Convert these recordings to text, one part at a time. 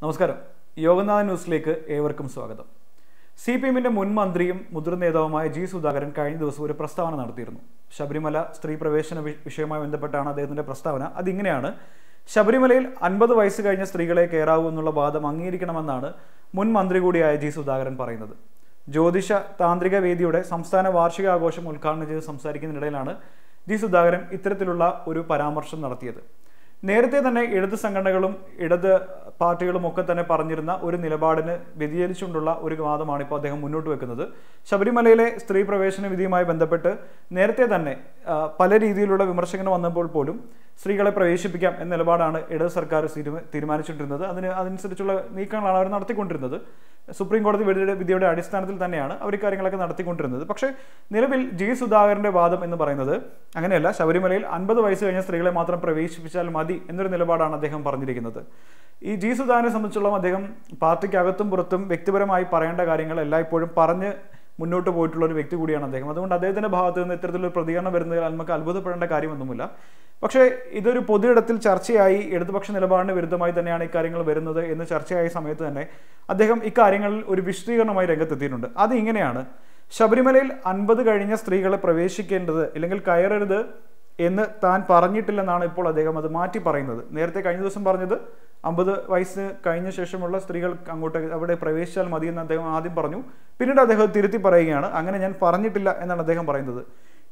നമസ്കാരം. യോഗനാഥ ന്യൂസിലേക്ക് ഏവർക്കും സ്വാഗതം. CPM-ന്റെ മുൻ മന്ത്രിയും മുതിർന്ന നേതാവുമായ ജി സുധാകരൻ കഴിഞ്ഞ ദിവസം ഒരു പ്രസ്താവന നടത്തിയിരുന്നു. ശബരിമല സ്ത്രീ പ്രവേശന വിഷയവുമായി ബന്ധപ്പെട്ടാണ് അദ്ദേഹത്തിന്റെ പ്രസ്താവന. അതിങ്ങനെയാണ്: ശബരിമലയിൽ 50 വയസ്സ് കഴിഞ്ഞ സ്ത്രീകളെ കയറാവൂ എന്നുള്ള വാദം അംഗീകരിക്കണമെന്നാണ് മുൻ മന്ത്രി കൂടിയായ ജി സുധാകരൻ പറയുന്നത്. ജ്യോതിഷ താന്ത്രിക വേദിയുടെ സംസ്ഥാന വാർഷികാഘോഷം ഉദ്ഘാടനം ചെയ്ത് സംസാരിക്കുന്നതിനിടയിലാണ് ജി സുധാകരൻ ഇത്തരത്തിലുള്ള ഒരു പരാമർശം നടത്തിയത്. നേരത്തെ തന്നെ ഇടത് സംഘടനകളും ഇടത് പാർട്ടികളും ഒക്കെ തന്നെ പറഞ്ഞിരുന്ന ഒരു നിലപാടിന് വ്യതിചലിച്ചുകൊണ്ടുള്ള ഒരു വാദമാണ് ഇപ്പോൾ അദ്ദേഹം മുന്നോട്ട് വെക്കുന്നത്. ശബരിമലയിലെ സ്ത്രീ പ്രവേശന വിധിയുമായി ബന്ധപ്പെട്ട് നേരത്തെ തന്നെ പല രീതിയിലുള്ള വിമർശകങ്ങൾ വന്നപ്പോൾ പോലും സ്ത്രീകളെ പ്രവേശിപ്പിക്കാം എന്ന നിലപാടാണ് ഇടത് സർക്കാർ തീരുമാനിച്ചിട്ടിരുന്നത്. അതനുസരിച്ചുള്ള നീക്കങ്ങളാണ് അവർ നടത്തിക്കൊണ്ടിരുന്നത്. സുപ്രീം കോടതി വിധിയുടെ അടിസ്ഥാനത്തിൽ തന്നെയാണ് അവർ കാര്യങ്ങളൊക്കെ നടത്തിക്കൊണ്ടിരുന്നത്. പക്ഷേ നിലവിൽ ജി സുധാകരന്റെ വാദം എന്ന് പറയുന്നത് അങ്ങനെയല്ല. ശബരിമലയിൽ 50 വയസ്സ് കഴിഞ്ഞ സ്ത്രീകളെ മാത്രം പ്രവേശിപ്പിച്ചാൽ മതി എന്നൊരു നിലപാടാണ് അദ്ദേഹം പറഞ്ഞിരിക്കുന്നത്. ഈ ജി സുധാകരനെ സംബന്ധിച്ചിടത്തോളം അദ്ദേഹം പാർട്ടിക്ക് അകത്തും പുറത്തും വ്യക്തിപരമായി പറയേണ്ട കാര്യങ്ങൾ എല്ലായ്പ്പോഴും പറഞ്ഞ് മുന്നോട്ട് പോയിട്ടുള്ള ഒരു വ്യക്തി കൂടിയാണ് അദ്ദേഹം. അതുകൊണ്ട് അദ്ദേഹത്തിന്റെ ഭാഗത്ത് നിന്ന് ഇത്തരത്തിലൊരു പ്രതികരണം വരുന്നതിൽ നമുക്ക് അത്ഭുതപ്പെടേണ്ട കാര്യമൊന്നുമില്ല. പക്ഷേ ഇതൊരു പൊതുയിടത്തിൽ ചർച്ചയായി ഇടതുപക്ഷ നിലപാടിന് വിരുദ്ധമായി തന്നെയാണ് ഇക്കാര്യങ്ങൾ വരുന്നത് എന്ന് ചർച്ചയായ സമയത്ത് തന്നെ അദ്ദേഹം ഇക്കാര്യങ്ങളിൽ ഒരു വിശദീകരണമായി രംഗത്തെത്തിയിട്ടുണ്ട്. അത് ഇങ്ങനെയാണ്: ശബരിമലയിൽ 50 കഴിഞ്ഞ സ്ത്രീകളെ പ്രവേശിക്കേണ്ടത് അല്ലെങ്കിൽ കയറരുത് എന്ന് താൻ പറഞ്ഞിട്ടില്ലെന്നാണ് ഇപ്പോൾ അദ്ദേഹം അത് മാറ്റി പറയുന്നത്. നേരത്തെ കഴിഞ്ഞ ദിവസം പറഞ്ഞത് 50 വയസ്സ് കഴിഞ്ഞ ശേഷമുള്ള സ്ത്രീകൾ അങ്ങോട്ട് അവിടെ പ്രവേശിച്ചാൽ മതി എന്ന് അദ്ദേഹം ആദ്യം പറഞ്ഞു. പിന്നീട് അദ്ദേഹം തിരുത്തി പറയുകയാണ്, അങ്ങനെ ഞാൻ പറഞ്ഞിട്ടില്ല എന്നാണ് അദ്ദേഹം പറയുന്നത്.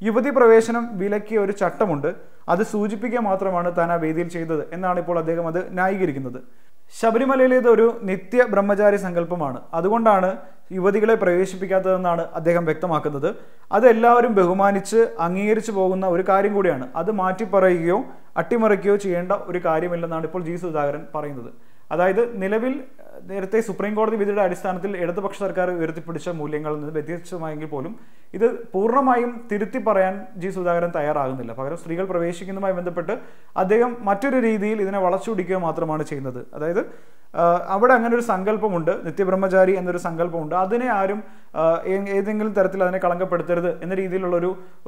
യുവതി പ്രവേശനം വിലക്കിയ ഒരു ചട്ടമുണ്ട്, അത് സൂചിപ്പിക്കുക മാത്രമാണ് താൻ ആ വേദിയിൽ ചെയ്തത് എന്നാണ് ഇപ്പോൾ അദ്ദേഹം അത് ന്യായീകരിക്കുന്നത്. ശബരിമലയിലേത് ഒരു നിത്യ ബ്രഹ്മചാരി സങ്കല്പമാണ്, അതുകൊണ്ടാണ് യുവതികളെ പ്രവേശിപ്പിക്കാത്തതെന്നാണ് അദ്ദേഹം വ്യക്തമാക്കുന്നത്. അത് എല്ലാവരും ബഹുമാനിച്ച് അംഗീകരിച്ചു പോകുന്ന ഒരു കാര്യം കൂടിയാണ്. അത് മാറ്റിപ്പറയുകയോ അട്ടിമറിക്കുകയോ ചെയ്യേണ്ട ഒരു കാര്യമില്ലെന്നാണ് ഇപ്പോൾ ജി സുധാകരൻ പറയുന്നത്. അതായത് നിലവിൽ നേരത്തെ സുപ്രീം കോടതി വിധിയുടെ അടിസ്ഥാനത്തിൽ ഇടതുപക്ഷ സർക്കാർ ഉയർത്തിപ്പിടിച്ച മൂല്യങ്ങളിൽ നിന്ന് വ്യത്യസ്തമായെങ്കിൽ പോലും ഇത് പൂർണ്ണമായും തിരുത്തി പറയാൻ ജി സുധാകരൻ തയ്യാറാകുന്നില്ല. പകരം സ്ത്രീകൾ പ്രവേശിക്കുന്നതുമായി ബന്ധപ്പെട്ട് അദ്ദേഹം മറ്റൊരു രീതിയിൽ ഇതിനെ വളച്ചൊടിക്കുക മാത്രമാണ് ചെയ്യുന്നത്. അതായത് അവിടെ അങ്ങനെ ഒരു സങ്കല്പമുണ്ട്, നിത്യബ്രഹ്മചാരി എന്നൊരു സങ്കല്പമുണ്ട്, അതിനെ ആരും ഏതെങ്കിലും തരത്തിൽ അതിനെ കളങ്കപ്പെടുത്തരുത് എന്ന രീതിയിലുള്ള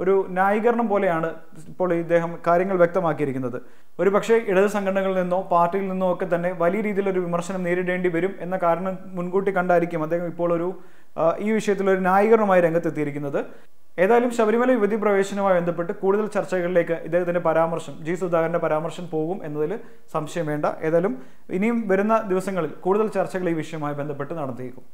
ഒരു ന്യായീകരണം പോലെയാണ് ഇപ്പോൾ ഇദ്ദേഹം കാര്യങ്ങൾ വ്യക്തമാക്കിയിരിക്കുന്നത്. ഒരു പക്ഷേ ഇടത് സംഘടനകളിൽ നിന്നോ പാർട്ടിയിൽ നിന്നോ ഒക്കെ തന്നെ വലിയ രീതിയിലൊരു വിമർശനം നേരിടേണ്ടി വരും എന്ന കാരണം മുൻകൂട്ടി കണ്ടായിരിക്കും അദ്ദേഹം ഇപ്പോൾ ഈ വിഷയത്തിലൊരു ന്യായീകരണമായി രംഗത്തെത്തിയിരിക്കുന്നത്. ഏതായാലും ശബരിമല യുവതി പ്രവേശനവുമായി ബന്ധപ്പെട്ട് കൂടുതൽ ചർച്ചകളിലേക്ക് ഇദ്ദേഹത്തിന്റെ പരാമർശം, ജി സുധാകരന്റെ പരാമർശം പോകും എന്നതിൽ സംശയം വേണ്ട. ഏതായാലും ഇനിയും വരുന്ന ദിവസങ്ങളിൽ കൂടുതൽ ചർച്ചകൾ ഈ വിഷയവുമായി ബന്ധപ്പെട്ട് നടത്തിയേക്കും.